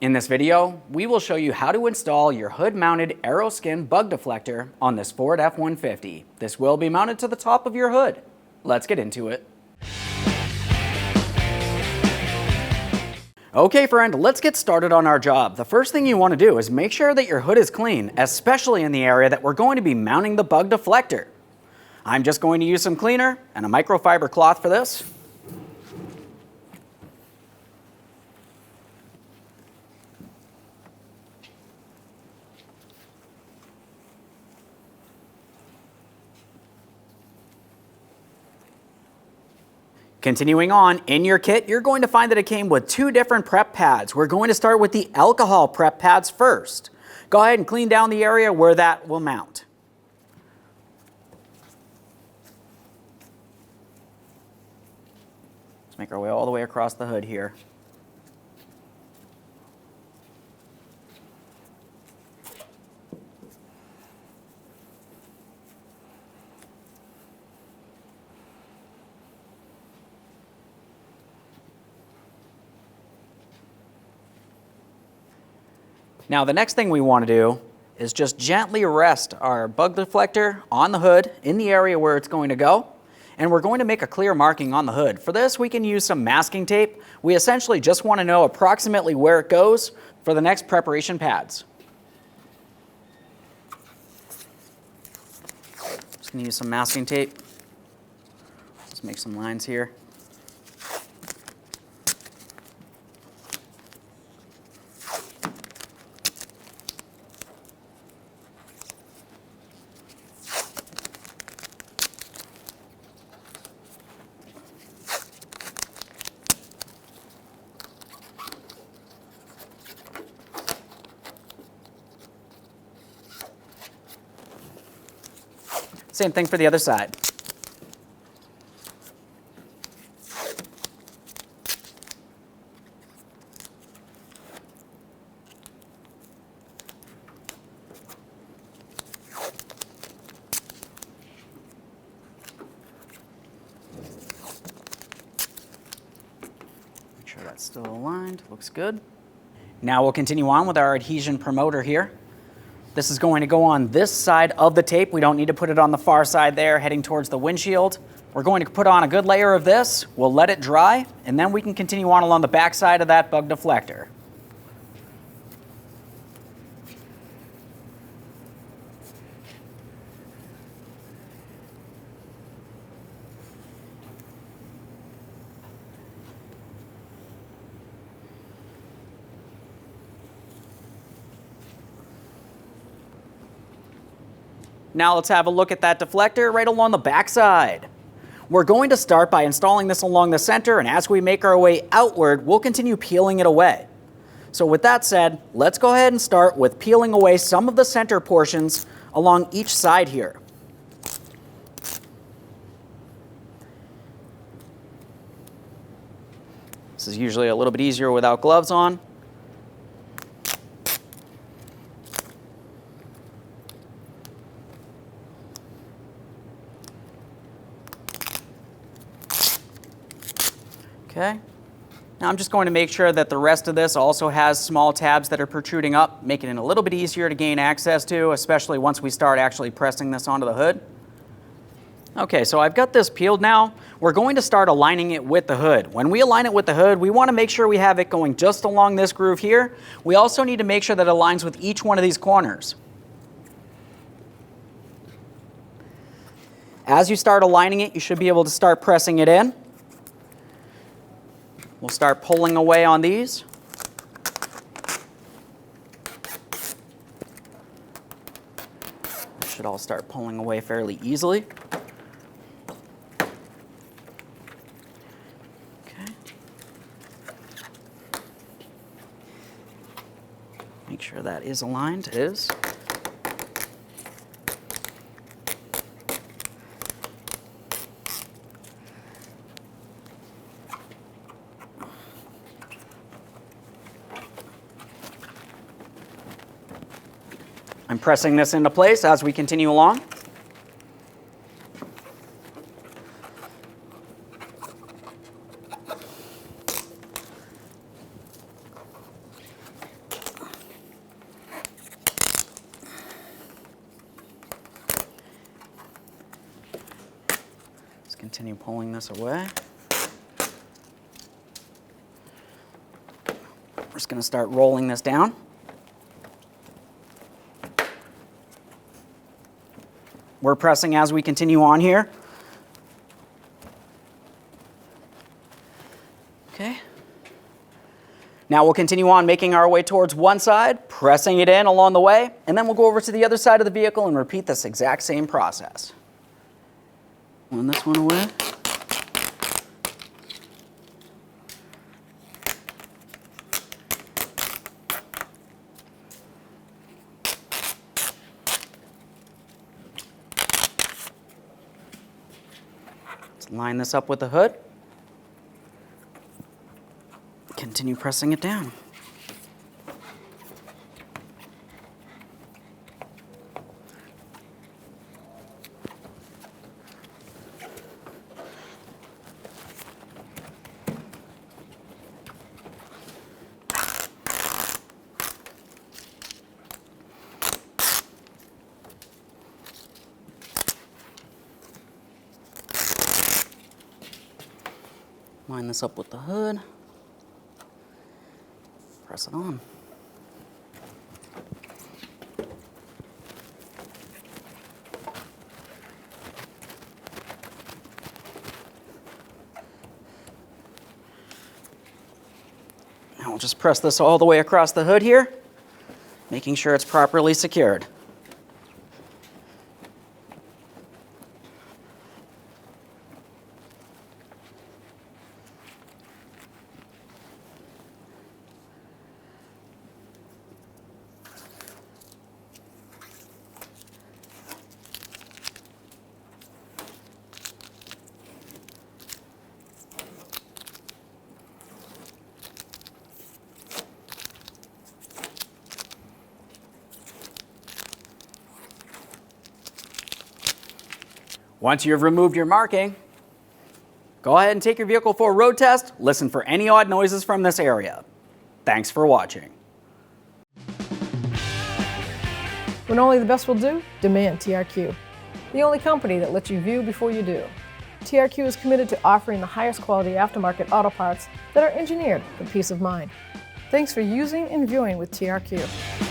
In this video, we will show you how to install your hood-mounted aero skin bug deflector on this Ford F-150. This will be mounted to the top of your hood. Let's get into it. Okay friend, let's get started on our job. The first thing you want to do is make sure that your hood is clean, especially in the area that we're going to be mounting the bug deflector. I'm just going to use some cleaner and a microfiber cloth for this. Continuing on, in your kit, you're going to find that it came with two different prep pads. We're going to start with the alcohol prep pads first. Go ahead and clean down the area where that will mount. Let's make our way all the way across the hood here. Now the next thing we want to do is just gently rest our bug deflector on the hood in the area where it's going to go, and we're going to make a clear marking on the hood. For this we can use some masking tape. We essentially just want to know approximately where it goes for the next preparation pads. Just going to use some masking tape. Let's make some lines here. Same thing for the other side. Make sure that's still aligned, looks good. Now we'll continue on with our adhesion promoter here. This is going to go on this side of the tape. We don't need to put it on the far side there, heading towards the windshield. We're going to put on a good layer of this. We'll let it dry, and then we can continue on along the back side of that bug deflector. Now let's have a look at that deflector right along the back side. We're going to start by installing this along the center, and as we make our way outward, we'll continue peeling it away. So with that said, let's go ahead and start with peeling away some of the center portions along each side here. This is usually a little bit easier without gloves on. Okay, now I'm just going to make sure that the rest of this also has small tabs that are protruding up, making it a little bit easier to gain access to, especially once we start actually pressing this onto the hood. Okay, so I've got this peeled now. We're going to start aligning it with the hood. When we align it with the hood, we want to make sure we have it going just along this groove here. We also need to make sure that it aligns with each one of these corners. As you start aligning it, you should be able to start pressing it in. We'll start pulling away on these. Should all start pulling away fairly easily. Okay. Make sure that is aligned. It is. I'm pressing this into place as we continue along. Continue pulling this away. We're just going to start rolling this down. We're pressing as we continue on here. Okay. Now we'll continue on making our way towards one side, pressing it in along the way, and then we'll go over to the other side of the vehicle and repeat this exact same process. Pulling this one away. Let's line this up with the hood. Continue pressing it down. Line this up with the hood. Press it on. Now we'll just press this all the way across the hood here, making sure it's properly secured. Once you have removed your marking, go ahead and take your vehicle for a road test. Listen for any odd noises from this area. Thanks for watching. When only the best will do, demand TRQ. The only company that lets you view before you do. TRQ is committed to offering the highest quality aftermarket auto parts that are engineered for peace of mind. Thanks for using and viewing with TRQ.